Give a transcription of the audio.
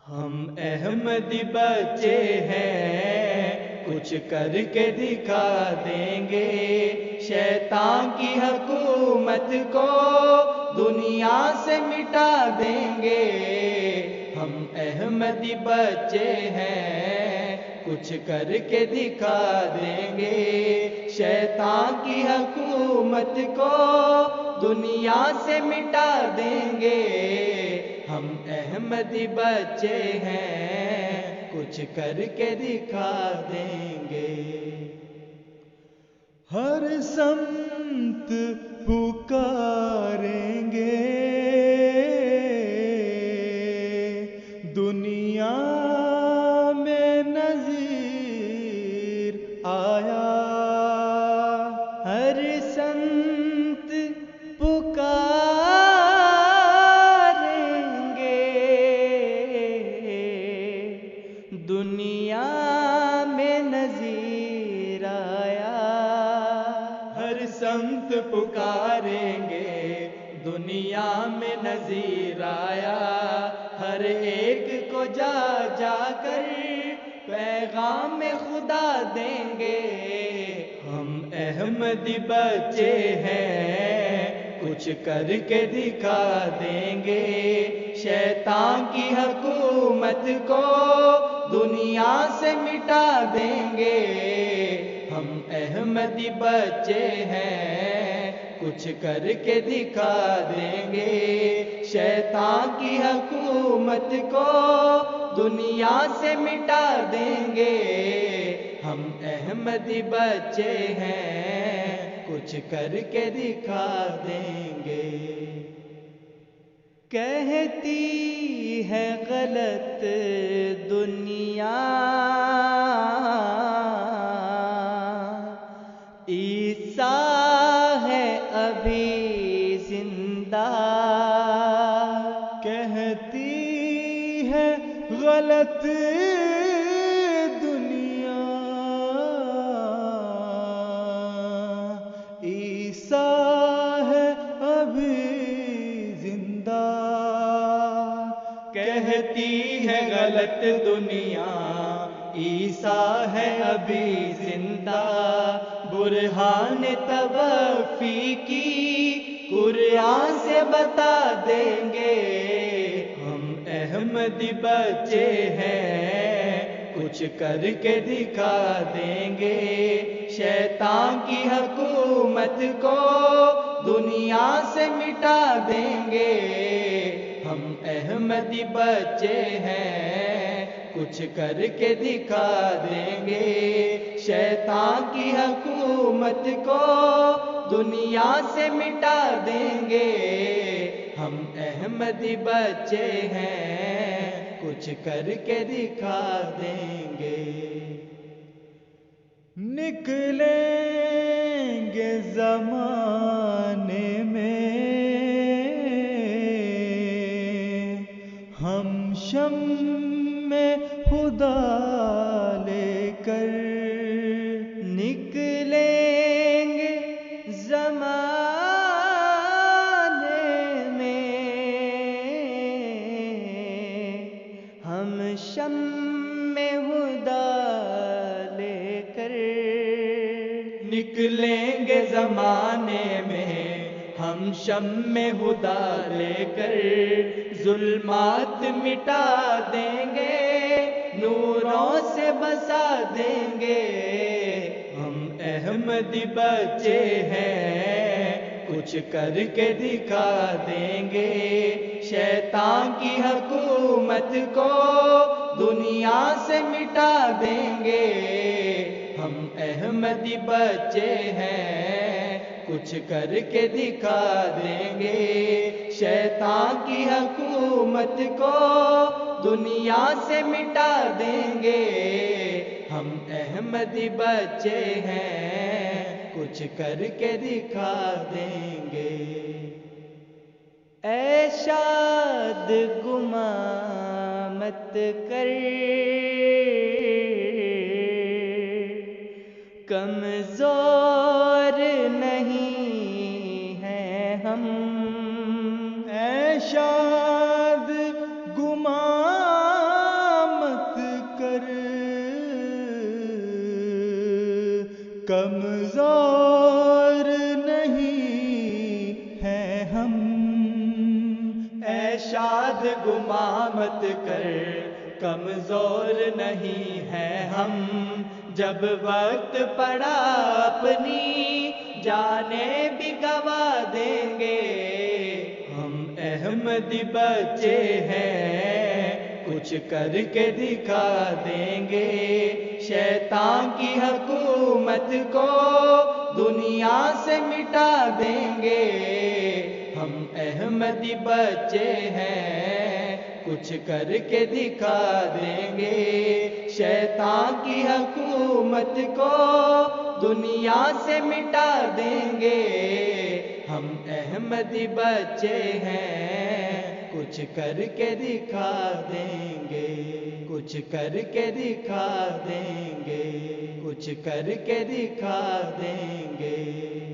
ہم احمدی بچے ہیں، کچھ کر کے دکھا دیں گے، شیطان کی حکومت کو دنیا سے مٹا دیں گے۔ ہم احمدی بچے ہیں، کچھ کر کے دکھا دیں گے، شیطان کی حکومت کو دنیا سے مٹا دیں گے۔ ہم احمدی بچے ہیں، کچھ کر کے دکھا دیں گے۔ ہر سمت پکاریں گے، دنیا میں نذیر آیا۔ ہر سمت پکاریں گے، دنیا میں نذیر آیا۔ ہر سمت پکاریں گے، دنیا میں نذیر آیا۔ ہر ایک کو جا جا کر پیغام خدا دیں گے۔ ہم احمدی بچے ہیں، کچھ کر کے دکھا دیں گے، شیطان کی حکومت کو دنیا سے مٹا دیں گے۔ ہم احمدی بچے ہیں، کچھ کر کے دکھا دیں گے، شیطان کی حکومت کو دنیا سے مٹا دیں گے۔ ہم احمدی بچے ہیں، کچھ کر کے دکھا دیں گے۔ کہتی ہے غلط دنیا، عیسیٰ ہے ابھی زندہ۔ کہتی ہے غلط دنیا، عیسیٰ ہے ابھی زندہ۔ کہتی ہے غلط دنیا، عیسیٰ ہے ابھی زندہ۔ برہان توفی کی قرآن سے بتا دیں گے۔ ہم احمدی بچے ہیں، کچھ کر کے دکھا دیں گے، شیطان کی حکومت کو دنیا سے مٹا دیں گے۔ ہم احمدی بچے ہیں، کچھ کر کے دکھا دیں گے، شیطان کی حکومت کو دنیا سے مٹا دیں گے۔ ہم احمدی بچے ہیں، کچھ کر کے دکھا دیں گے۔ نکلیں گے زمانے میں ہم شمع خدا لے کر، نکلیں گے زمانے میں ہم شمع خدا لے کر، نکلیں گے زمانے میں ہم شمع خدا لے کر، ظلمات مٹا دیں گے، نوروں سے بسا دیں گے۔ ہم احمدی بچے ہیں، کچھ کر کے دکھا دیں گے، شیطان کی حکومت کو دنیا سے مٹا دیں گے۔ ہم احمدی بچے ہیں، کچھ کر کے دکھا دیں گے، شیطان کی حکومت کو دنیا سے مٹا دیں گے۔ ہم احمدی بچے ہیں، کچھ کر کے دکھا دیں گے۔ اے شاد گماں مت کر، کمزور نہیں ہیں ہم، اے شاد گماں کمزور نہیں ہیں ہم، اے شاد گما مت کر کمزور نہیں ہے ہم، جب وقت پڑا اپنی جانیں بھی گوا دیں گے، ہم احمدی بچے ہیں کچھ کر کے دکھا دیں گے، شیطان کی حکومت کو دنیا سے مٹا دیں گے، ہم احمدی بچے ہیں کچھ کر کے دکھا دیں گے، شیطان کی حکومت کو دنیا سے مٹا دیں گے، ہم احمدی بچے ہیں کچھ کر کے دکھا دیں گے، کچھ کر کے دکھا دیں گے، کچھ کر کے دکھا دیں گے۔